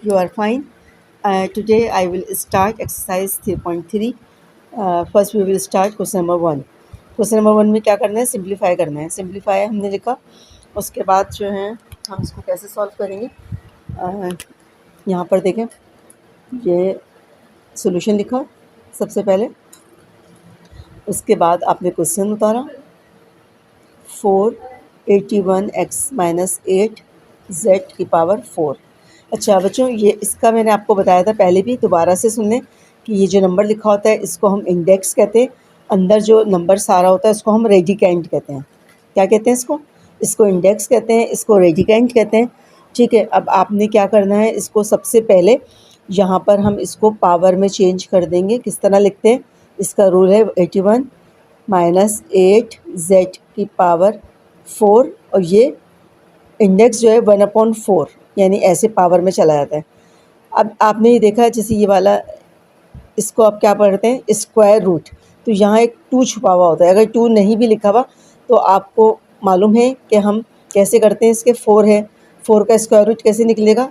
you are fine. Today I will start exercise 3.3. First we will start question number 1. Question number 1 में क्या करना है, simplify करना है. सिंप्लीफाई हमने लिखा, उसके बाद जो है हम इसको कैसे सॉल्व करेंगे. यहाँ पर देखें, ये सॉल्यूशन लिखा सबसे पहले, उसके बाद आपने क्वेश्चन उतारा. 481x माइनस 8 z की पावर 4. अच्छा बच्चों, ये इसका मैंने आपको बताया था पहले भी, दोबारा से सुन लें कि ये जो नंबर लिखा होता है इसको हम इंडेक्स कहते हैं. अंदर जो नंबर सारा होता है इसको हम रेडिकेंट कहते हैं. क्या कहते हैं इसको इंडेक्स कहते हैं, इसको रेडिकेंट कहते हैं. ठीक है, अब आपने क्या करना है, इसको सबसे पहले यहाँ पर हम इसको पावर में चेंज कर देंगे. किस तरह लिखते हैं, इसका रूल है 81 माइनस 8 z की पावर 4, और ये इंडेक्स जो है 1/4, यानी ऐसे पावर में चला जाता है. अब आपने ये देखा, जैसे ये वाला, इसको आप क्या पढ़ते हैं, स्क्वायर रूट. तो यहाँ एक 2 छुपा हुआ होता है. अगर 2 नहीं भी लिखा हुआ तो आपको मालूम है कि हम कैसे करते हैं. इसके 4 है, 4 का स्क्वायर रूट कैसे निकलेगा,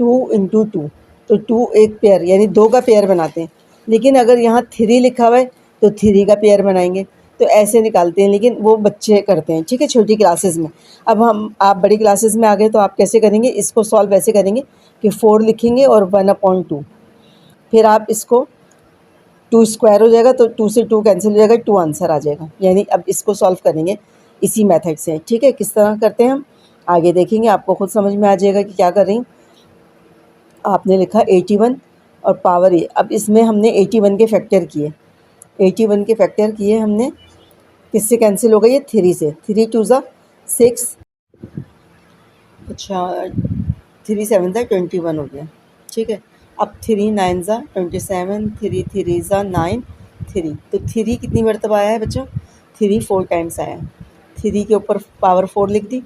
2 × 2. तो 2 एक पेयर, यानी 2 का पेयर बनाते हैं. लेकिन अगर यहाँ 3 लिखा हुआ है तो 3 का पेयर बनाएंगे. तो ऐसे निकालते हैं, लेकिन वो बच्चे करते हैं. ठीक है, छोटी क्लासेस में. अब आप बड़ी क्लासेस में आ गए तो आप कैसे करेंगे, इसको सॉल्व ऐसे करेंगे कि 4 लिखेंगे और 1/2. फिर आप इसको 2 स्क्वायर हो जाएगा तो 2 से 2 कैंसिल हो जाएगा, 2 आंसर आ जाएगा. यानी अब इसको सॉल्व करेंगे इसी मेथड से. ठीक है, किस तरह करते हैं हम आगे देखेंगे, आपको खुद समझ में आ जाएगा कि क्या कर रही. आपने लिखा 81 और पावर ए. अब इसमें हमने 81 के फैक्टर किए, 81 के फैक्टर किए हमने. किससे कैंसिल हो गई, ये 3 से. 3 2 ज़ा 6. अच्छा, 3 7 ज़ा 21 हो गया. ठीक है, अब 3 9 ज़ा 27, 3 3 ज़ा 9, 3. तो 3 कितनी मरतबा आया है बच्चों, 3 4 टाइम्स आया. 3 के ऊपर पावर 4 लिख दी.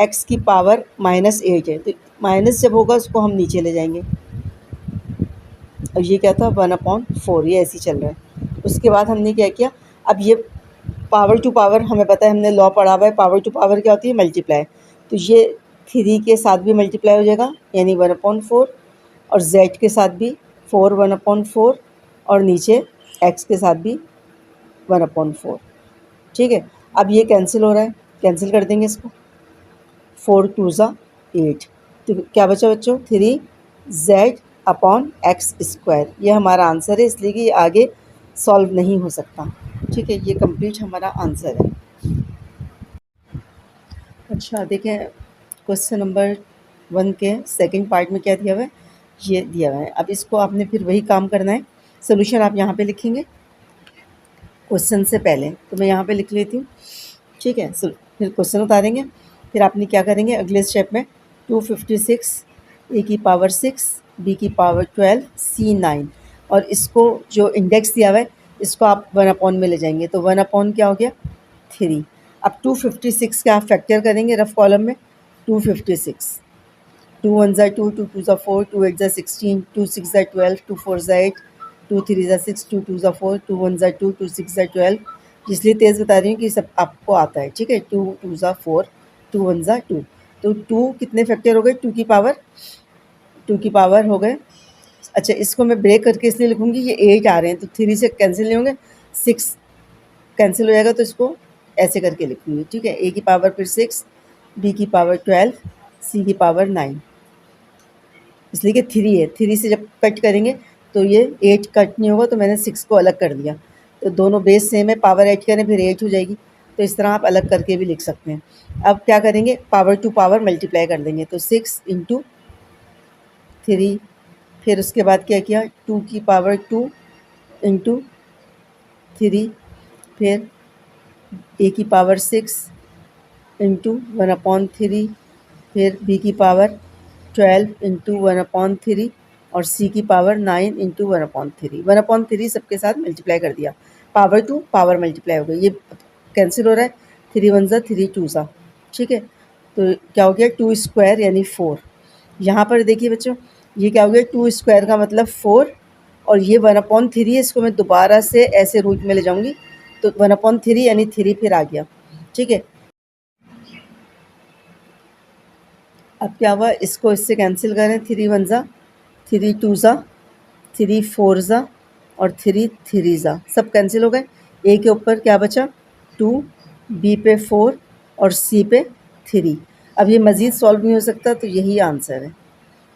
x की पावर -8 है, तो माइनस जब होगा उसको हम नीचे ले जाएंगे. और ये क्या था, 1/4. ये ऐसे ही चल रहा है. उसके बाद हमने क्या किया, अब ये पावर टू पावर हमें पता है, हमने लॉ पढ़ा हुआ है. पावर टू पावर क्या होती है, मल्टीप्लाई. तो ये 3 के साथ भी मल्टीप्लाई हो जाएगा, यानी 1/4. और z के साथ भी 4 1/4, और नीचे x के साथ भी 1/4. ठीक है, अब ये कैंसिल हो रहा है, कैंसिल कर देंगे इसको. 4 2 ज़ा 8. तो क्या बचा बच्चों, 3z/x². ये हमारा आंसर है, इसलिए कि ये आगे सॉल्व नहीं हो सकता. ठीक है, ये कंप्लीट हमारा आंसर है. अच्छा देखें, क्वेश्चन नंबर 1 के सेकंड पार्ट में क्या दिया हुआ है, ये दिया हुआ है. अब इसको आपने फिर वही काम करना है. सोल्यूशन आप यहाँ पे लिखेंगे क्वेश्चन से पहले, तो मैं यहाँ पे लिख लेती हूँ. ठीक है, फिर क्वेश्चन उतारेंगे. फिर आपने क्या करेंगे अगले स्टेप में, 256 a की पावर 6, b की पावर 12, c 9. और इसको जो इंडेक्स दिया हुआ है इसको आप 1/, में ले जाएंगे. तो 1/, क्या हो गया, 3. अब 256 का आप फैक्टर करेंगे रफ कॉलम में. 256, 2 1 ज़ा 2, 2 2 ज़ा 4, 2 8 ज़ा 16, 2 6 ज़ा 12, 2 4 ज़ा 8, 2 3 ज़ा 6, 2 2 ज़ा 4, 2 1 ज़ा 2, 2 6 ज़ा 12. इसलिए तेज़ बता रही हूँ कि सब आपको आता है. ठीक है, 2 2 ज़ा 4, 2 1 ज़ा 2. तो 2 कितने फैक्टर हो गए, 2 की पावर हो गए. अच्छा, इसको मैं ब्रेक करके इसलिए लिखूँगी, ये 8 आ रहे हैं तो 3 से कैंसिल नहीं होंगे, 6 कैंसिल हो जाएगा, तो इसको ऐसे करके लिखूँगी. ठीक है, a की पावर फिर 6, b की पावर 12, c की पावर 9. इसलिए कि 3 है, 3 से जब कट करेंगे तो ये 8 कट नहीं होगा, तो मैंने 6 को अलग कर दिया. तो दोनों बेस सेम है, पावर ऐड करें फिर 8 हो जाएगी. तो इस तरह आप अलग करके भी लिख सकते हैं. अब क्या करेंगे, पावर टू पावर मल्टीप्लाई कर देंगे. तो 6 × 3. फिर उसके बाद क्या किया, 2 की पावर 2 × 3. फिर a की पावर 6 × 1/3. फिर b की पावर 12 × 1/3. और c की पावर 9 × 1/3. 1/3 सबके साथ मल्टीप्लाई कर दिया, पावर टू पावर मल्टीप्लाई हो गई. ये कैंसिल हो रहा है, 3 1 ज़ा 3 2 ज़ा. ठीक है, तो क्या हो गया, 2 स्क्वायर यानी 4. यहाँ पर देखिए बच्चों, ये क्या हो गया, 2 स्क्वायर का मतलब 4, और ये 1/3 है. इसको मैं दोबारा से ऐसे रूट में ले जाऊँगी तो 1/3 यानी 3 फिर आ गया. ठीक है, अब क्या हुआ, इसको इससे कैंसिल करें, 3 1 ज़ा 3 टू ज़ा, 3 4 ज़ा और 3 3 ज़ा, सब कैंसिल हो गए। ए के ऊपर क्या बचा 2, बी पे 4 और सी पे 3। अब ये मज़ीद सॉल्व नहीं हो सकता, तो यही आंसर है।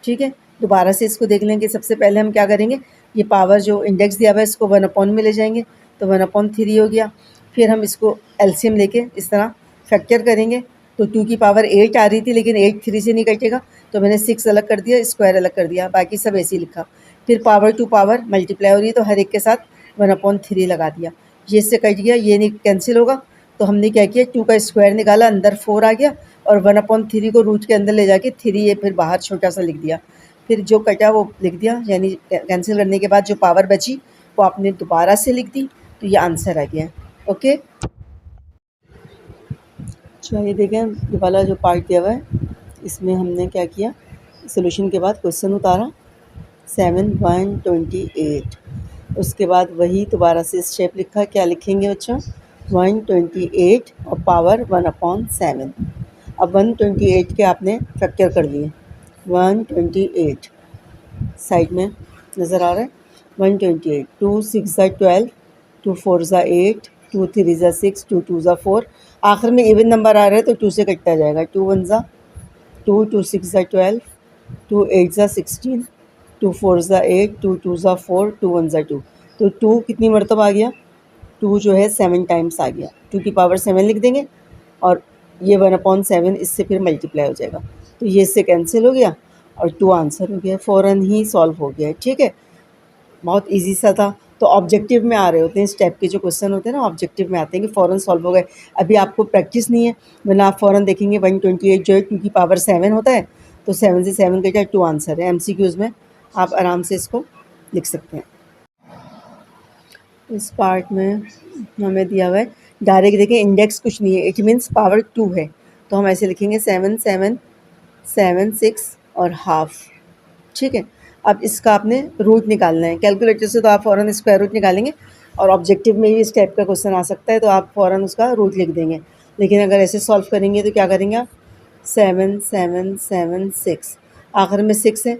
ठीक है, दोबारा से इसको देख लेंगे। सबसे पहले हम क्या करेंगे, ये पावर जो इंडेक्स दिया हुआ है इसको 1/, में ले जाएंगे, तो 1/3 हो गया। फिर हम इसको एलसीएम लेके इस तरह फैक्टर करेंगे, तो 2 की पावर 8 आ रही थी, लेकिन 8 3 से नहीं कटेगा, तो मैंने 6 अलग कर दिया, स्क्वायर अलग कर दिया, बाकी सब ऐसे ही लिखा। फिर पावर टू पावर मल्टीप्लाई हो रही है, तो हर एक के साथ 1/3 लगा दिया। ये इससे कट गया, ये नहीं कैंसिल होगा, तो हमने क्या किया 2 का स्क्वायर निकाला, अंदर 4 आ गया, और 1/3 को रूट के अंदर ले जाके 3 ये फिर बाहर छोटा सा लिख दिया। फिर जो कटा वो लिख दिया, यानी कैंसिल करने के बाद जो पावर बची वो आपने दोबारा से लिख दी, तो ये आंसर आ गया। ओके, अच्छा ये देखें, ये वाला जो पार्ट दिया हुआ है इसमें हमने क्या किया, सोल्यूशन के बाद क्वेश्चन उतारा 7 128, उसके बाद वही दोबारा से स्टेप लिखा। क्या लिखेंगे बच्चों, 128 और पावर 1/7। अब 128 के आपने फैक्टर कर लिए, 128 साइड में नज़र आ रहा है, 128, 2 6 ज़ा 12, 2 4 ज़ा 8, 2 3 ज़ा 6, 2 2 ज़ा 4। आखिर में इवन नंबर आ रहा है तो 2 से कटता जाएगा, 2 1 ज़ा 2, 2 6 ज़ा 12, 2 8 ज़ा 16, 2 4 ज़ा 8, 2 2 ज़ा 4, 2 1 ज़ा 2। तो 2 कितनी मरतबा आ गया, 2 जो है 7 टाइम्स आ गया, 2 की पावर 7 लिख देंगे, और ये 1/7 इससे फिर मल्टीप्लाई हो जाएगा, तो ये इससे कैंसिल हो गया और 2 आंसर हो गया, फ़ौरन ही सॉल्व हो गया। ठीक है, बहुत इजी सा था। तो ऑब्जेक्टिव में आ रहे होते हैं, इस टाइप के जो क्वेश्चन होते हैं ना ऑब्जेक्टिव में आते हैं कि फ़ौरन सॉल्व हो गए। अभी आपको प्रैक्टिस नहीं है, वरना आप फ़ौरन देखेंगे 128 जो है 2 की पावर 7 होता है, तो 7 से 7 कटा 2 आंसर है। MCQs में आप आराम से इसको लिख सकते हैं। इस पार्ट में हमें दिया हुआ है डायरेक्ट, देखें इंडेक्स कुछ नहीं है, इट मीन्स पावर 2 है, तो हम ऐसे लिखेंगे 7 7 7 6 और हाफ। ठीक है, अब इसका आपने रूट निकालना है। कैलकुलेटर से तो आप फ़ौरन स्क्वायर रूट निकालेंगे, और ऑब्जेक्टिव में भी इस टाइप का क्वेश्चन आ सकता है, तो आप फ़ौरन उसका रूट लिख देंगे। लेकिन अगर ऐसे सॉल्व करेंगे तो क्या करेंगे आप, 7 7 7 6, आखिर में 6 है,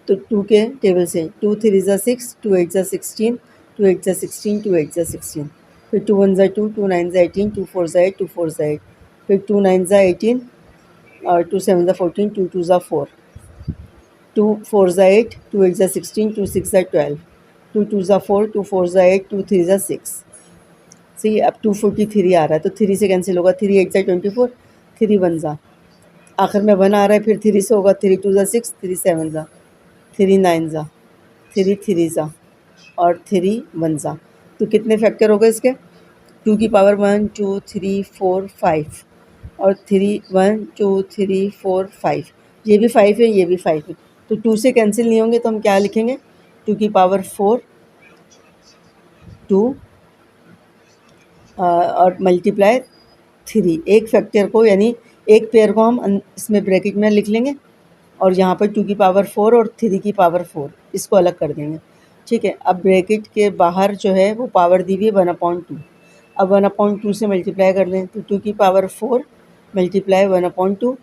तो 2 के टेबल से 2 3 ज़ा 6, 2 8 ज़ा 16, 2 8 ज़ा 16, 2 8 ज़ा 16, फिर 2 1 ज़ा 2, 2 9 ज़ा 18, 2 4 ज़ा 8, 2 4 ज़ा 8, फिर 2 9 ज़ा 18 और 2 7 ज़ा 14, 2 2 ज़ा 4, 2 4 ज़ा 8, 2 8 ज़ा 16, 2 6 ज़ा 12, 2 2 ज़ा 4, 2 4 ज़ा 8, 2 3 ज़ा 6। सही, अब 243 आ रहा है, तो 3 से कैंसिल होगा, 3 8 ज़ा 24, 3 1 ज़ा, आखिर में 1 आ रहा है, फिर 3 से होगा, 3 2 ज़ा 6, 3 7 ज़ा, 3 9 ज़ा, 3 3 ज़ा और 3 1 ज़ा। तो कितने फैक्टर हो गए इसके, 2 की पावर 1 2 3 4 5 और 3 1 2 3 4 5, ये भी 5 है, ये भी 5 है, तो 2 से कैंसिल नहीं होंगे, तो हम क्या लिखेंगे, 2 की पावर 4 2 और मल्टीप्लाई 3, एक फैक्टर को यानी एक पेयर को हम इसमें ब्रैकेट में लिख लेंगे, और यहाँ पर 2 की पावर 4 और 3 की पावर 4 इसको अलग कर देंगे। ठीक है, अब ब्रैकेट के बाहर जो है वो पावर दी हुई है 1/2, अब 1/2 से मल्टीप्लाई कर लें, तो 2 की पावर 4 मल्टीप्लाई 1/2,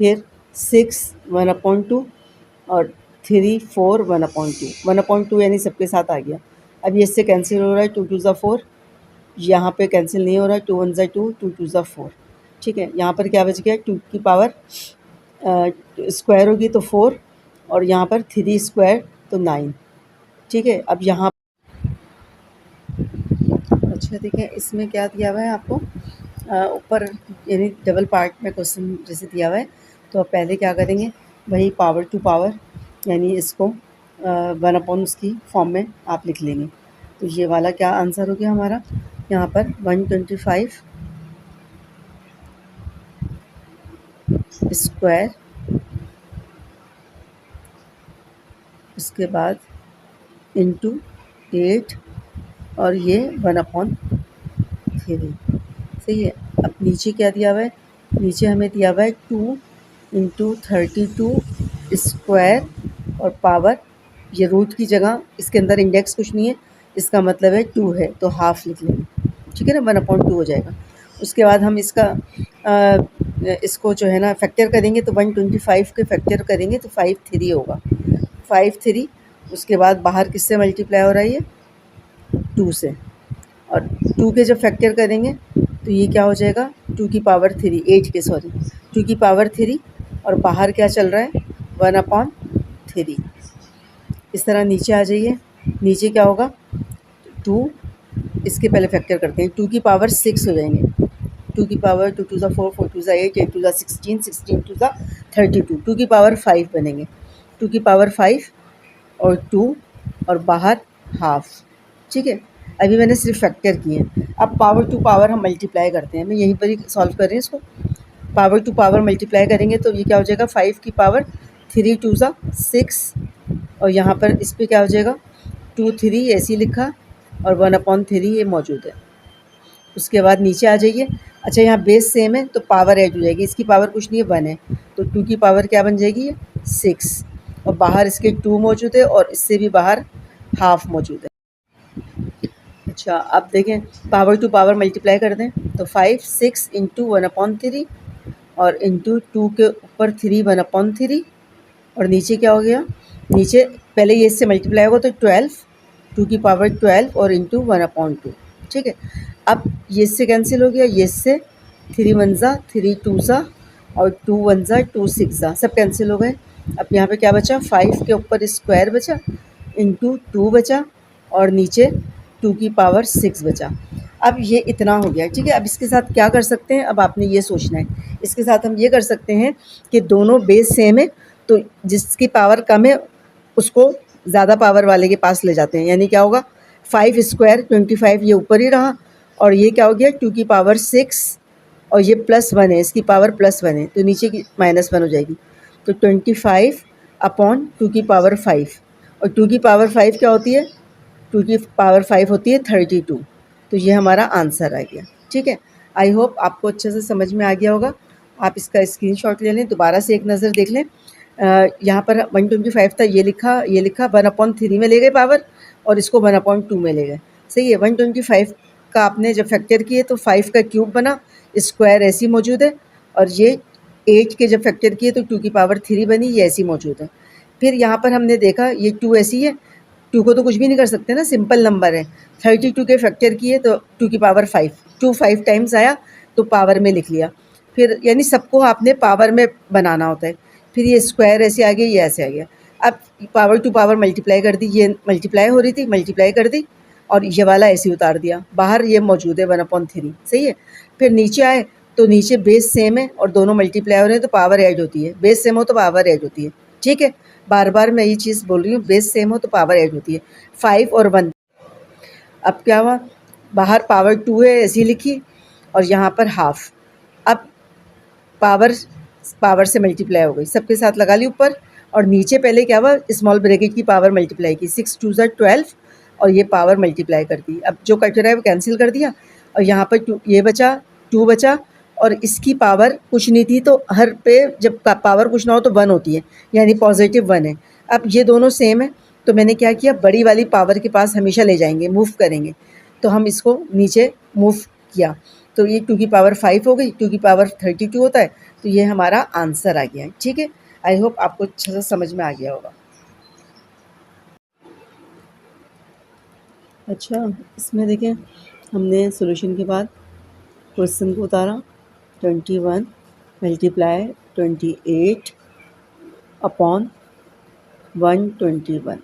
फिर 6 1/2 और 3 4 1/2, 1/2 यानी सबके साथ आ गया। अब ये इससे कैंसिल हो रहा है, 2 2 ज़ा 4, यहाँ पे कैंसिल नहीं हो रहा है, 2 1 ज़ा 2, 2 2 ज़ा 4। ठीक है, यहाँ पर क्या बच गया, 2 की पावर स्क्वायर होगी तो 4, और यहाँ पर 3 स्क्वायर तो 9। ठीक है, अब यहाँ अच्छा देखें इसमें क्या दिया हुआ है आपको, ऊपर यानी डबल पार्ट में क्वेश्चन जैसे दिया हुआ है, तो आप पहले क्या करेंगे, वही पावर टू पावर यानी इसको 1/, उसकी फॉर्म में आप लिख लेंगे। तो ये वाला क्या आंसर हो गया हमारा, यहाँ पर 125 स्क्वायर, उसके बाद इंटू 8 और ये 1/3। सही है, अब नीचे क्या दिया हुआ है, नीचे हमें दिया हुआ है 2 इंटू 32 स्क्वायर और पावर, ये रूट की जगह इसके अंदर इंडेक्स कुछ नहीं है, इसका मतलब है 2 है, तो हाफ लिख लेंगे। ठीक है ना, 1/2 हो जाएगा। उसके बाद हम इसको जो है ना फैक्टर करेंगे, तो 125 के फैक्टर करेंगे तो 5 3 होगा, 5 3, उसके बाद बाहर किससे मल्टीप्लाई हो रहा है ये 2 से, और 2 के जब फैक्टर करेंगे तो ये क्या हो जाएगा 2 की पावर 3, 8 के सॉरी 2 की पावर 3, और बाहर क्या चल रहा है 1/3। इस तरह नीचे आ जाइए, नीचे क्या होगा 2, इसके पहले फैक्टर करते हैं, 2 की पावर 6 हो जाएंगे, 2 की पावर 2 2 ज़ा 4, 4 2 ज़ा 8, 8 2 ज़ा 16, 16 2 ज़ा 32, 2 की पावर 5 बनेंगे, 2 की पावर 5 और 2 और बाहर हाफ। ठीक है, अभी मैंने सिर्फ फैक्टर किए हैं। अब पावर टू पावर हम मल्टीप्लाई करते हैं, मैं यहीं पर ही सॉल्व कर रही हूँ इसको। पावर टू पावर मल्टीप्लाई करेंगे तो ये क्या हो जाएगा 5 की पावर 3 2 ज़ा 6, और यहाँ पर इस पर क्या हो जाएगा 2 3 ऐसे ही लिखा और 1/3 ये मौजूद है। उसके बाद नीचे आ जाइए, अच्छा यहाँ बेस सेम है तो पावर ऐड हो जाएगी, इसकी पावर कुछ नहीं है 1 है, तो 2 की पावर क्या बन जाएगी ये 6, और बाहर इसके 2 मौजूद है और इससे भी बाहर हाफ मौजूद है। अच्छा अब देखें पावर टू पावर मल्टीप्लाई कर दें तो 5 6 इंटू 1/3 और इंटू 2 के ऊपर 3 1/3, और नीचे क्या हो गया, नीचे पहले ये इससे मल्टीप्लाई होगा तो 12, 2 की पावर 12 और इंटू 1/2। ठीक है, अब ये इससे कैंसिल हो गया, ये इससे 3 1 ज़ा 3 2 ज़ा और 2 1 ज़ा 2 6 ज़ा सब कैंसिल हो गए। अब यहाँ पे क्या बचा 5 के ऊपर स्क्वायर बचा इंटू 2 बचा और नीचे 2 की पावर 6 बचा। अब ये इतना हो गया। ठीक है, अब इसके साथ क्या कर सकते हैं, अब आपने ये सोचना है। इसके साथ हम ये कर सकते हैं कि दोनों बेस सेम है तो जिसकी पावर कम है उसको ज़्यादा पावर वाले के पास ले जाते हैं, यानी क्या होगा 5 स्क्वायर 25 ये ऊपर ही रहा और ये क्या हो गया 2 की पावर 6 और ये +1 है, इसकी पावर +1 है तो नीचे की -1 हो जाएगी, तो 25/2 की पावर 5, और 2 की पावर 5 क्या होती है 2 की पावर 5 होती है 32, तो ये हमारा आंसर आ गया। ठीक है, आई होप आपको अच्छे से समझ में आ गया होगा। आप इसका स्क्रीनशॉट ले लें, दोबारा से एक नज़र देख लें। यहाँ पर 125 था, ये लिखा 1/3 में ले गए पावर और इसको 1/2 में ले गए। सही है, 125 का आपने जब फैक्टर किए तो 5 का क्यूब बना, स्क्वायर ऐसी मौजूद है, और ये 8 के जब फैक्टर किए तो 2 की पावर 3 बनी, ये ऐसी मौजूद है। फिर यहाँ पर हमने देखा ये 2 ऐसी है, 2 को तो कुछ भी नहीं कर सकते ना, सिंपल नंबर है। 32 के फैक्टर किए तो 2 की पावर 5, 2 5 टाइम्स आया तो पावर में लिख लिया। फिर यानी सबको आपने पावर में बनाना होता है। फिर ये स्क्वायर ऐसे आ गया, ये ऐसे आ गया। अब पावर टू पावर मल्टीप्लाई कर दी, ये मल्टीप्लाई हो रही थी मल्टीप्लाई कर दी और ये वाला ऐसे उतार दिया, बाहर ये मौजूद है 1/3। सही है, फिर नीचे आए तो नीचे बेस सेम है और दोनों मल्टीप्लाई हो रहे हैं तो पावर ऐड होती है, बेस सेम हो तो पावर ऐड होती है। ठीक है, बार बार मैं ये चीज़ बोल रही हूँ, बेस सेम हो तो पावर ऐड होती है, 5 और 1। अब क्या हुआ, बाहर पावर 2 है ऐसी लिखी और यहाँ पर हाफ, अब पावर से मल्टीप्लाई हो गई, सबके साथ लगा ली ऊपर, और नीचे पहले क्या हुआ स्मॉल ब्रैकेट की पावर मल्टीप्लाई की, 6 2 ज़ा 12 और ये पावर मल्टीप्लाई कर दी। अब जो कट रहा है वो कैंसिल कर दिया और यहाँ पर 2 ये बचा 2 बचा और इसकी पावर कुछ नहीं थी, तो हर पे जब पावर कुछ ना हो तो 1 होती है, यानी पॉजिटिव 1 है। अब ये दोनों सेम है तो मैंने क्या किया, बड़ी वाली पावर के पास हमेशा ले जाएंगे, मूव करेंगे, तो हम इसको नीचे मूव किया तो ये 2 की पावर 5 हो गई, 2 की पावर 32 होता है, तो ये हमारा आंसर आ गया है। ठीक है, आई होप आपको अच्छे से समझ में आ गया होगा। अच्छा, इसमें देखें हमने सॉल्यूशन के बाद क्वेश्चन को उतारा, 21 मल्टीप्लाई 28 अपॉन 121।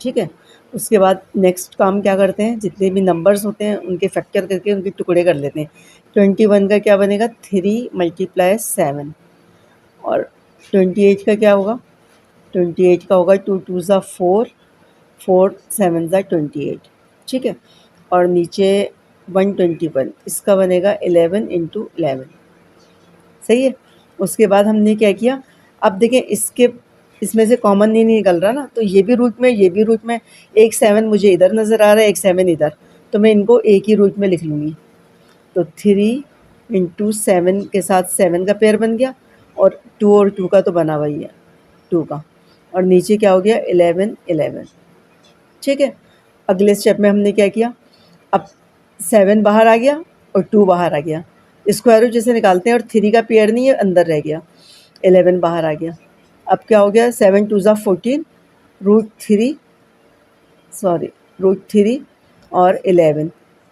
ठीक है, उसके बाद नेक्स्ट काम क्या करते हैं, जितने भी नंबर्स होते हैं उनके फैक्टर करके उनके टुकड़े कर लेते हैं। 21 का क्या बनेगा 3 × 7 और 28 का क्या होगा 28 का होगा 2 2 ज़ा 4, 4 7 ज़ा 28। ठीक है, और नीचे 121 इसका बनेगा 11 × 11। सही है, उसके बाद हमने क्या किया, अब देखें इसमें से कॉमन नहीं निकल रहा ना, तो ये भी रूट में ये भी रूट में, एक 7 मुझे इधर नज़र आ रहा है, एक 7 इधर, तो मैं इनको एक ही रूट में लिख लूँगी। तो 3 × 7 के साथ 7 का पेयर बन गया और 2 और 2 का तो बना हुआ ही है 2 का, और नीचे क्या हो गया 11 11। ठीक है, अगले स्टेप में हमने क्या किया, अब 7 बाहर आ गया और 2 बाहर आ गया, स्क्वायर रूट जैसे निकालते हैं और 3 का पेयर नहीं है अंदर रह गया, 11 बाहर आ गया। अब क्या हो गया 7 2 ज़ा 14, √3 सॉरी √3 और 11।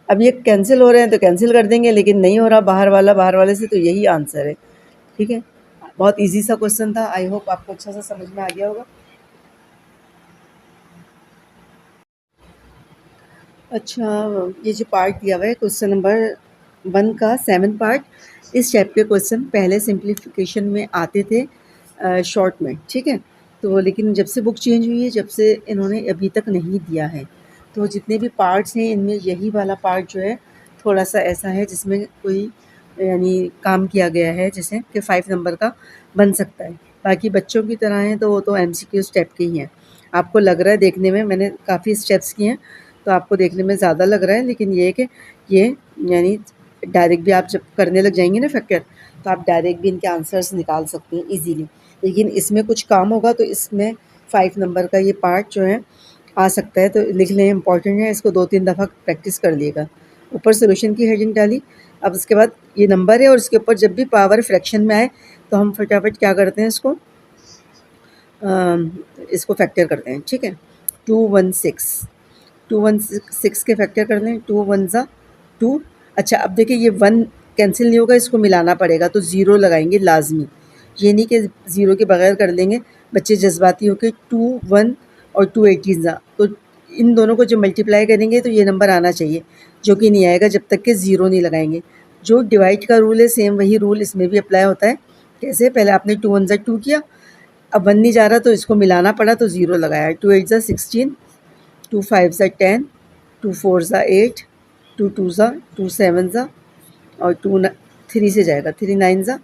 अब ये कैंसिल हो रहे हैं तो कैंसिल कर देंगे, लेकिन नहीं हो रहा बाहर वाले से, तो यही आंसर है। ठीक है, बहुत इजी सा क्वेश्चन था। आई होप आपको अच्छा सा समझ में आ गया होगा। अच्छा, ये जो पार्ट दिया हुआ है क्वेश्चन नंबर 1 का 7 पार्ट, इस टाइप के क्वेश्चन पहले सिंप्लीफिकेशन में आते थे शॉर्ट में। ठीक है, तो लेकिन जब से बुक चेंज हुई है, जब से इन्होंने अभी तक नहीं दिया है, तो जितने भी पार्ट्स हैं इनमें यही वाला पार्ट जो है थोड़ा सा ऐसा है जिसमें कोई यानी काम किया गया है, जैसे कि 5 नंबर का बन सकता है। बाकी बच्चों की तरह हैं तो वो तो MCQ स्टेप के ही हैं। आपको लग रहा है देखने में मैंने काफ़ी स्टेप्स किए हैं, तो आपको देखने में ज़्यादा लग रहा है, लेकिन ये है कि ये यानी डायरेक्ट भी आप जब करने लग जाएंगे ना फैक्टर, तो आप डायरेक्ट भी इनके आंसर्स निकाल सकते हैं इजीली। लेकिन इसमें कुछ काम होगा तो इसमें 5 नंबर का ये पार्ट जो है आ सकता है, तो लिख लें, इंपॉर्टेंट है, इसको 2-3 दफ़ा प्रैक्टिस कर लिएगा। ऊपर सोल्यूशन की हेडिंग डाली, अब उसके बाद ये नंबर है और इसके ऊपर जब भी पावर फ्रैक्शन में आए तो हम फटाफट क्या करते हैं, इसको फैक्टर करते हैं। ठीक है, 216 के फैक्टर कर लें। 2 1 ज़ा 2। अच्छा, अब देखिए ये 1 कैंसिल नहीं होगा, इसको मिलाना पड़ेगा, तो ज़ीरो लगाएंगे लाजमी। ये नहीं कि ज़ीरो के बगैर कर देंगे, बच्चे जज्बाती होकर 2 1 और 2 18 ज़ा, तो इन दोनों को जब मल्टीप्लाई करेंगे तो ये नंबर आना चाहिए, जो कि नहीं आएगा जब तक कि ज़ीरो नहीं लगाएंगे। जो डिवाइड का रूल है सेम वही रूल इसमें भी अप्लाई होता है। कैसे, पहले आपने 2 1 ज़ा 2 किया, अब 1 नहीं जा रहा तो इसको मिलाना पड़ा तो ज़ीरो लगाया। 2 8 ज़ा 16, 2 5 ज़ा 10, 2 4 ज़ा 8, 2 2 ज़ा 2 7 ज़ा और 2 3 से जाएगा, 3 9 ज़ा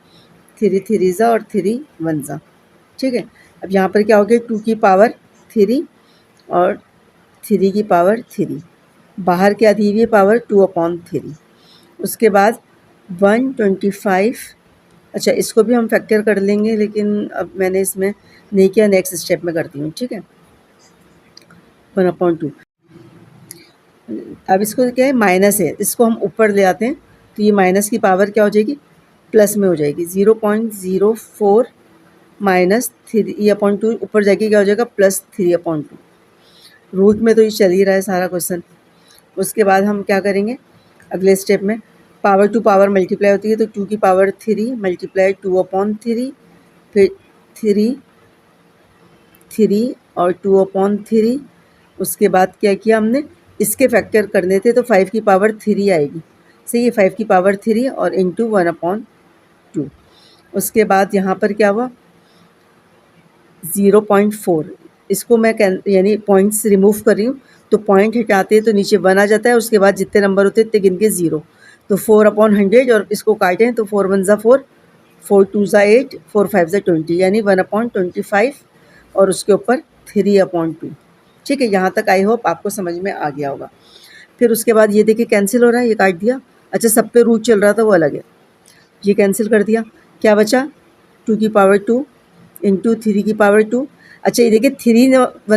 3 3 ज़ा और 3 1 ज़ा। ठीक है, अब यहाँ पर क्या हो गया, 2 की पावर 3 और 3 की पावर 3, बाहर क्या दी हुई है पावर 2/3। उसके बाद 125। अच्छा, इसको भी हम फैक्टर कर लेंगे, लेकिन अब मैंने इसमें नहीं किया, नेक्स्ट स्टेप में करती हूँ। ठीक है, 1/2। अब इसको क्या है, माइनस है, इसको हम ऊपर ले आते हैं तो ये माइनस की पावर क्या हो जाएगी, प्लस में हो जाएगी। 0.04 माइनस 3/2 ऊपर जाके क्या हो जाएगा, +3/2। रूट में तो ये चल ही रहा है सारा क्वेश्चन। उसके बाद हम क्या करेंगे अगले स्टेप में, पावर टू पावर मल्टीप्लाई होती है, तो 2 की पावर 3 मल्टीप्लाई 2/3, फिर 3 3 और 2/3। उसके बाद क्या किया हमने, इसके फैक्टर करने थे तो 5 की पावर 3 आएगी। सही है, 5 की पावर 3 और इंटू 1/2। उसके बाद यहाँ पर क्या हुआ, 0.4, इसको मैं यानी पॉइंट्स रिमूव कर रही हूँ, तो पॉइंट हटाते हैं तो नीचे 1 आ जाता है, उसके बाद जितने नंबर होते हैं इतने गिन के 0, तो 4/100 और इसको काटें तो 4 1 ज़ा 4, 4 2 ज़ा 8, 4 5 ज़ा 20, यानी 1/25 और उसके ऊपर 3/2। ठीक है, यहाँ तक आई होप आपको समझ में आ गया होगा। फिर उसके बाद ये देखिए कैंसिल हो रहा है, ये काट दिया। अच्छा, सब पे रूट चल रहा था वो अलग है, ये कैंसिल कर दिया, क्या बचा, 2 की पावर 2 इंटू 3 की पावर 2। अच्छा, ये देखिए 3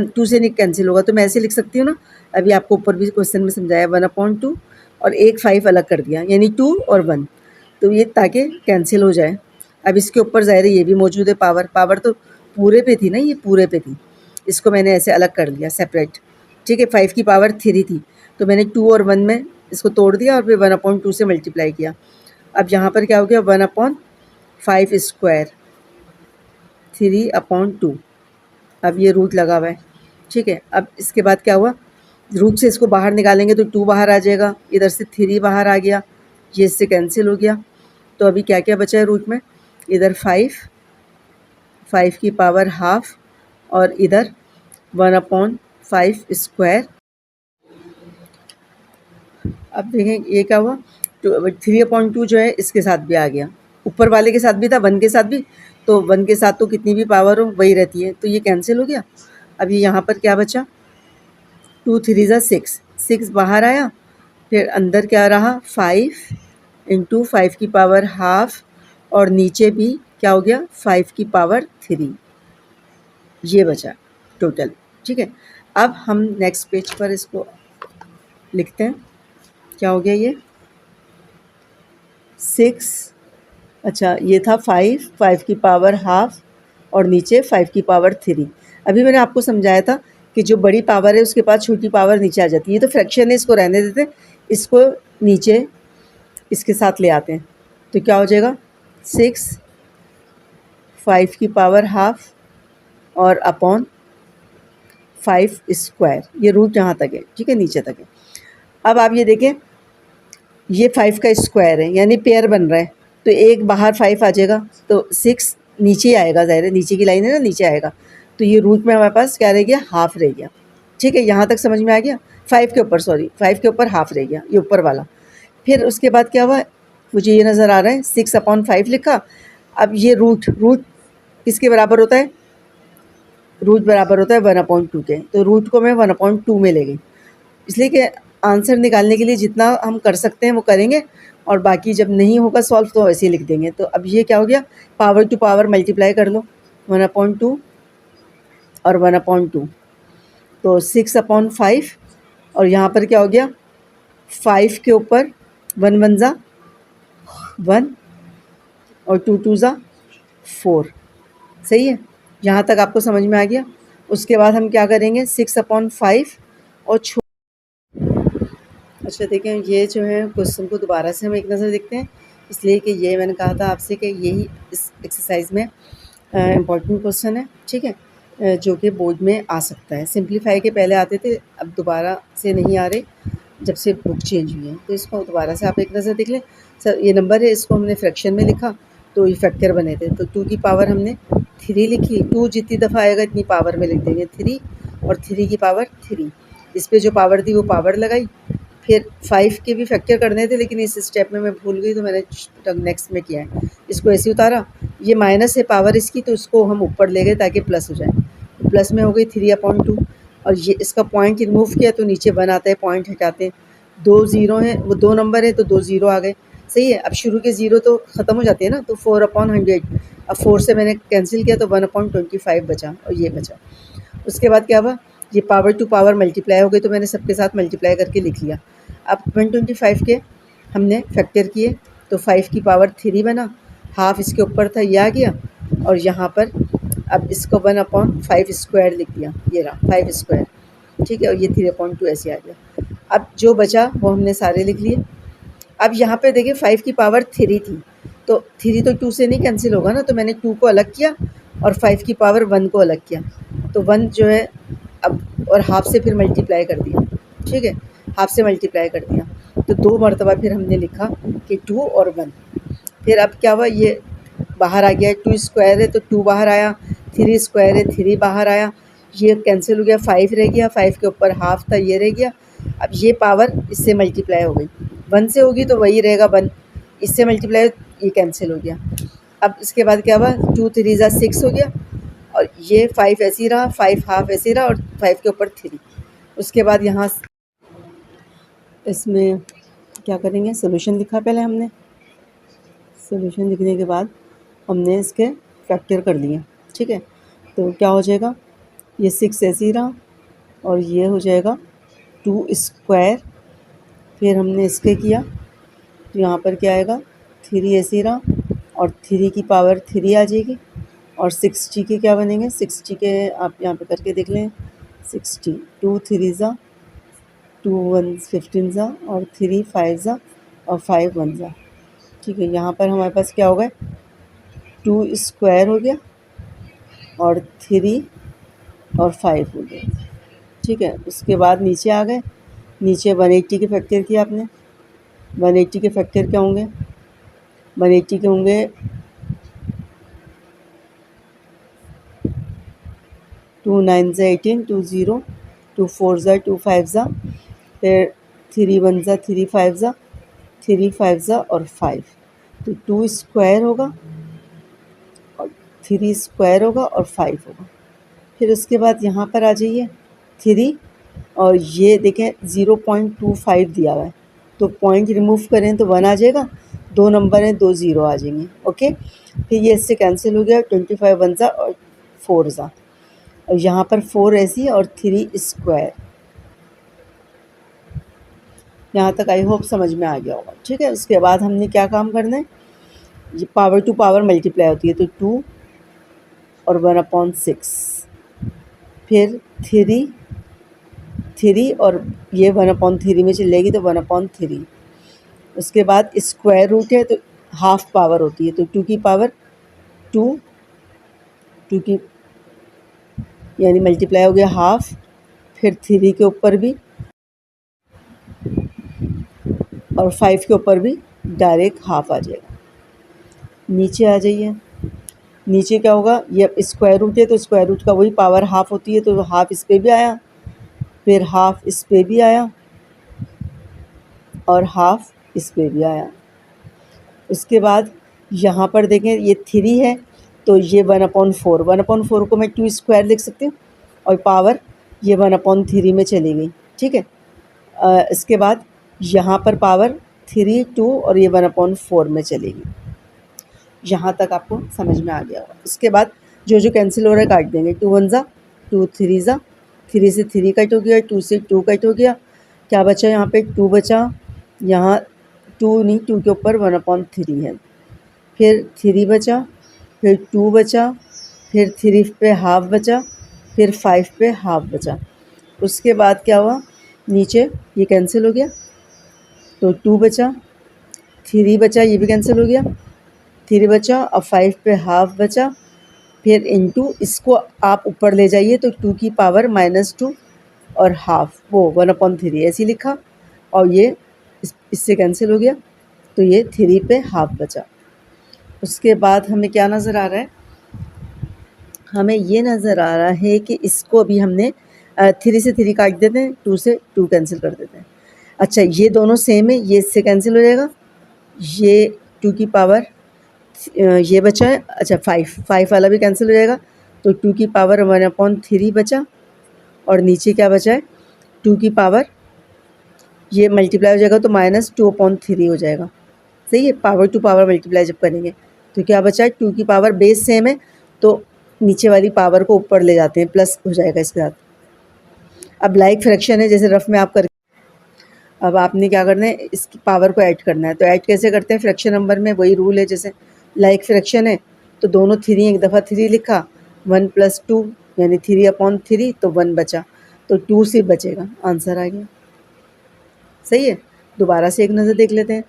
2 से नहीं कैंसिल होगा, तो मैं ऐसे लिख सकती हूँ ना, अभी आपको ऊपर भी क्वेश्चन में समझाया, 1/2 और एक 5 अलग कर दिया, यानी 2 और 1, तो ये ताकि कैंसिल हो जाए। अब इसके ऊपर ज़ाहिर है ये भी मौजूद है, पावर तो पूरे पे थी ना, ये पूरे पे थी, इसको मैंने ऐसे अलग कर लिया सेपरेट। ठीक है, 5 की पावर 3 थी, तो मैंने 2 और 1 में इसको तोड़ दिया और फिर 1/2 से मल्टीप्लाई किया। अब यहाँ पर क्या हो गया, 1/5 स्क्वायर 3/2। अब ये रूट लगा हुआ है। ठीक है, अब इसके बाद क्या हुआ, रूट से इसको बाहर निकालेंगे तो 2 बाहर आ जाएगा, इधर से 3 बाहर आ गया, ये इससे कैंसिल हो गया। तो अभी क्या क्या बचा है रूट में, इधर 5 की पावर हाफ और इधर 1/5 स्क्वायर। अब देखें ये क्या हुआ, 3/2 जो है इसके साथ भी आ गया, ऊपर वाले के साथ भी था, 1 के साथ भी, तो 1 के साथ तो कितनी भी पावर हो वही रहती है, तो ये कैंसिल हो गया। अब ये यहाँ पर क्या बचा, 2 3 ज़ा 6, 6 बाहर आया, फिर अंदर क्या रहा, 5 इंटू 5 की पावर हाफ और नीचे भी क्या हो गया, 5 की पावर 3, ये बचा टोटल। ठीक है, अब हम नेक्स्ट पेज पर इसको लिखते हैं, क्या हो गया ये 6। अच्छा, ये था 5 की पावर हाफ और नीचे 5 की पावर 3। अभी मैंने आपको समझाया था कि जो बड़ी पावर है उसके पास छोटी पावर नीचे आ जाती है। ये तो फ्रैक्शन है, इसको रहने देते हैं, इसको नीचे इसके साथ ले आते हैं। तो क्या हो जाएगा 6 5 की पावर हाफ और अपॉन 5 स्क्वायर, ये रूट यहाँ तक है, ठीक है, नीचे तक है। अब आप ये देखें, ये 5 का स्क्वायर है यानी पेयर बन रहा है, तो एक बाहर 5 आ जाएगा तो 6 नीचे आएगा, ज़ाहिर है नीचे की लाइन है ना, नीचे आएगा। तो ये रूट में हमारे पास क्या रह गया, हाफ रह गया। ठीक है, यहाँ तक समझ में आ गया। 5 के ऊपर, सॉरी 5 के ऊपर हाफ रह गया, ये ऊपर वाला। फिर उसके बाद क्या हुआ, मुझे ये नज़र आ रहा है 6/5 लिखा। अब ये रूट किसके बराबर होता है, रूट बराबर होता है 1/2 के। तो रूट को मैं 1/2 में ले गई, इसलिए कि आंसर निकालने के लिए जितना हम कर सकते हैं वो करेंगे, और बाकी जब नहीं होगा सॉल्व तो ऐसे ही लिख देंगे। तो अब ये क्या हो गया, पावर टू पावर मल्टीप्लाई कर लो, 1/2 और 1/2, तो 6/5। और यहाँ पर क्या हो गया, 5 के ऊपर 1 1 ज़ा 1 और 2 2 ज़ा 4। सही है, यहाँ तक आपको समझ में आ गया। उसके बाद हम क्या करेंगे, 6/5 और अच्छा देखें, ये जो है क्वेश्चन को दोबारा से हम एक नज़र देखते हैं, इसलिए कि ये मैंने कहा था आपसे कि यही इस एक्सरसाइज में इम्पॉर्टेंट क्वेश्चन है, ठीक है, जो कि बोर्ड में आ सकता है। सिंप्लीफाई के पहले आते थे, अब दोबारा से नहीं आ रहे जब से बुक चेंज हुई है। तो इसको दोबारा से आप एक नज़र देख लें। सर ये नंबर है, इसको हमने फ्रैक्शन में लिखा तो ये फैक्टर बने थे, तो 2 की पावर हमने 3 लिखी। 2 जितनी दफ़ा आएगा इतनी पावर में लिख देंगे 3, और 3 की पावर 3। इस पर जो पावर थी वो पावर लगाई। फिर 5 के भी फैक्टर करने थे, लेकिन इस स्टेप में मैं भूल गई तो मैंने नेक्स्ट में किया है। इसको ऐसे उतारा, ये माइनस है पावर इसकी, तो इसको हम ऊपर ले गए ताकि प्लस हो जाए। तो प्लस में हो गई 3/2, और ये इसका पॉइंट रिमूव किया तो नीचे 1 आता है, पॉइंट हटाते हैं, 2 ज़ीरो हैं, वो 2 नंबर है तो 2 ज़ीरो आ गए। सही है, अब शुरू के ज़ीरो तो ख़त्म हो जाते हैं ना, तो 4/100। अब 4 से मैंने कैंसिल किया तो 1/25 बचा, और ये बचा। उसके बाद क्या हुआ, ये पावर टू पावर मल्टीप्लाई हो गई, तो मैंने सबके साथ मल्टीप्लाई करके लिख लिया। अब 125 के हमने फैक्टर किए तो 5 की पावर 3 बना, हाफ इसके ऊपर था, ये आ गया, और यहाँ पर अब इसको 1/5 स्क्वायर लिख दिया, ये रहा 5 स्क्वायर, ठीक है, और ये 3/2 ऐसे आ गया। अब जो बचा वो हमने सारे लिख लिए। अब यहाँ पे देखिए 5 की पावर 3 थी, तो 3 तो 2 से नहीं कैंसिल होगा ना, तो मैंने 2 को अलग किया और 5 की पावर 1 को अलग किया, तो 1 जो है अब, और हाफ से फिर मल्टीप्लाई कर दिया, ठीक है, हाफ से मल्टीप्लाई कर दिया, तो 2 मरतबा फिर हमने लिखा कि 2 और 1। फिर अब क्या हुआ, ये बाहर आ गया, 2 स्क्वायर है तो 2 बाहर आया, 3 स्क्वायर है 3 बाहर आया, ये कैंसिल हो गया, 5 रह गया, 5 के ऊपर हाफ था, ये रह गया। अब ये पावर इससे मल्टीप्लाई हो गई, 1 से होगी तो वही रहेगा 1, इससे मल्टीप्लाई ये कैंसिल हो गया। अब इसके बाद क्या हुआ, 2 3 ज़ा 6 हो गया, और ये 5 ऐसे ही रहा, 5 हाफ ऐसे ही रहा, और 5 के ऊपर 3। उसके बाद यहाँ इसमें क्या करेंगे, सोल्यूशन लिखा पहले हमने, सोल्यूशन लिखने के बाद हमने इसके फैक्टर कर लिए, ठीक है। तो क्या हो जाएगा, ये 6 ऐसे ही रहा, और ये हो जाएगा 2 स्क्वायर। फिर हमने इसके किया तो यहाँ पर क्या आएगा, 3 ऐसे ही रहा, और 3 की पावर 3 आ जाएगी, और 60 के क्या बनेंगे, 60 के आप यहाँ पे करके देख लें, 60 2 3 ज़ा 2 1 15 ज़ा, और 3 5 ज़ा, और 5 1 ज़ा, ठीक है। यहाँ पर हमारे पास क्या होगा, 2 स्क्वायर हो गया, और 3 और 5 हो गया, ठीक है। उसके बाद नीचे आ गए, नीचे 180 के फैक्टर किया आपने, 180 के फैक्टर क्या होंगे, 180 के होंगे 2 9 ज़ा 18, 2 0, 2 4 ज़ा 2 5 ज़ा, फिर 3 1 ज़ा 3 5 ज़ा, 3 5 ज़ा और 5, तो 2 स्क्वायर होगा, और 3 स्क्वायर होगा, और 5 होगा। फिर उसके बाद यहाँ पर आ जाइए 3, और ये देखें 0.25 दिया हुआ है, तो पॉइंट रिमूव करें तो 1 आ जाएगा, 2 नंबर हैं 2 ज़ीरो आ जाएंगे, ओके। फिर ये इससे कैंसिल हो गया, 25 1 ज़ा और 4 ज़ा, और यहाँ पर 4 ऐसी और 3 स्क्वायर। यहाँ तक आई होप समझ में आ गया होगा, ठीक है। उसके बाद हमने क्या काम करना है, ये पावर टू पावर मल्टीप्लाई होती है, तो 2 और 1/6, फिर थ्री और ये 1/3 में चलेगी तो 1/3। उसके बाद स्क्वायर रूट है तो हाफ पावर होती है, तो 2 की पावर 2 की यानी मल्टीप्लाई हो गया हाफ, फिर 3 के ऊपर भी और 5 के ऊपर भी डायरेक्ट हाफ आ जाएगा। नीचे आ जाइए, नीचे क्या होगा, ये स्क्वायर रूट है तो स्क्वायर रूट का वही पावर हाफ होती है, तो हाफ इस पे भी आया, फिर हाफ इस पे भी आया और हाफ इस पे भी आया। उसके बाद यहाँ पर देखें ये 3 है तो ये 1/4, 1/4 को मैं 2 स्क्वायर लिख सकती हूँ और पावर ये 1/3 में चली गई, ठीक है। इसके बाद यहाँ पर पावर 3, 2 और ये 1/4 में चलेगी। यहाँ तक आपको समझ में आ गया होगा। उसके बाद जो जो कैंसिल हो रहा है काट देंगे, 2 1 ज़ा 2, 3 ज़ा 3 से 3 कट हो गया, 2 से 2 कट हो गया, क्या बचा यहाँ पे 2 बचा, यहाँ 2 नहीं 2 के ऊपर 1/3 है, फिर 3 बचा, फिर 2 बचा, फिर 3 पे हाफ बचा, फिर 5 पे हाफ बचा। उसके बाद क्या हुआ, नीचे ये कैंसिल हो गया तो 2 बचा, 3 बचा, ये भी कैंसिल हो गया, 3 बचा और 5 पे हाफ बचा, फिर इनटू इसको आप ऊपर ले जाइए तो 2 की पावर -2 और हाफ वो 1/3 ऐसे ही लिखा और ये इससे कैंसिल हो गया तो ये 3 पे हाफ बचा। उसके बाद हमें क्या नज़र आ रहा है, हमें ये नज़र आ रहा है कि इसको भी हमने 3 से 3 काट देते हैं, 2 से 2 कैंसिल कर देते हैं। अच्छा ये दोनों सेम है, ये इससे कैंसिल हो जाएगा, ये 2 की पावर ये बचा है, अच्छा 5 वाला भी कैंसिल हो जाएगा तो 2 की पावर 1/3 बचा और नीचे क्या बचा है 2 की पावर, ये मल्टीप्लाई हो जाएगा तो -2/3 हो जाएगा, सही है। पावर टू पावर मल्टीप्लाई जब करेंगे तो क्या बचा है 2 की पावर, बेस सेम है तो नीचे वाली पावर को ऊपर ले जाते हैं, प्लस हो जाएगा इसके साथ। अब लाइक फ्रैक्शन है, जैसे रफ में आप कर, अब आपने क्या करना है इसकी पावर को ऐड करना है, तो ऐड कैसे करते हैं, फ्रैक्शन नंबर में वही रूल है, जैसे लाइक फ्रैक्शन है तो दोनों 3 एक दफ़ा 3 लिखा, 1 + 2 यानी 3/3 तो 1 बचा, तो 2 से बचेगा, आंसर आ गया, सही है। दोबारा से एक नज़र देख लेते हैं,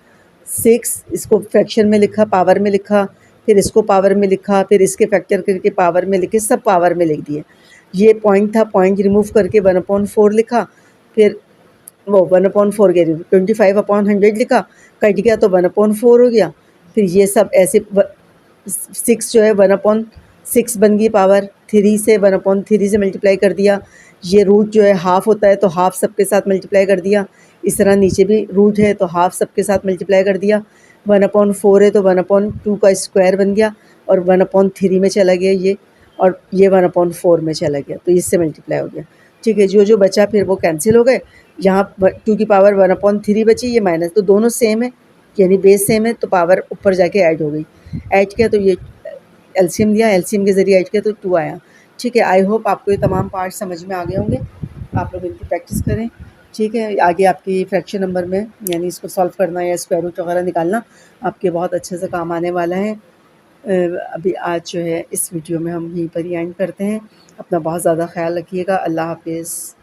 6 इसको फ्रैक्शन में लिखा, पावर में लिखा, फिर इसको पावर में लिखा, फिर इसके फैक्टर करके पावर में लिखे, सब पावर में लिख दिए। ये पॉइंट था, पॉइंट रिमूव करके 1/4 लिखा, फिर वो 1/4 के 25/100 लिखा, कट गया तो 1/4 हो गया, फिर ये सब ऐसे 6 जो है 1/6 बन गई पावर, 3 से 1/3 से मल्टीप्लाई कर दिया, ये रूट जो है हाफ़ होता है तो हाफ़ सबके साथ मल्टीप्लाई कर दिया, इस तरह नीचे भी रूट है तो हाफ़ सबके साथ मल्टीप्लाई कर दिया, 1/4 है तो 1/2 का स्क्वायर बन गया और 1/3 में चला गया ये, और ये 1/4 में चला गया तो इससे मल्टीप्लाई हो गया, ठीक है। जो जो बचा फिर वो कैंसिल हो गए, यहाँ 2 की पावर 1/3 बची, ये माइनस, तो दोनों सेम है यानी बेस सेम है तो पावर ऊपर जाके ऐड हो गई, ऐड किया तो ये एलसीएम लिया, एलसीएम के ज़रिए ऐड किया तो 2 आया, ठीक है। आई होप आपको ये तमाम पार्ट समझ में आ गए होंगे, आप लोग इनकी प्रैक्टिस करें, ठीक है। आगे आपकी फ्रैक्शन नंबर में यानी इसको सॉल्व करना या स्क्वायर रूट वगैरह निकालना आपके बहुत अच्छे से काम आने वाला है। अभी आज जो है इस वीडियो में हम यहीं पर ही एंड करते हैं। अपना बहुत ज़्यादा ख्याल रखिएगा। अल्लाह हाफ़िज़।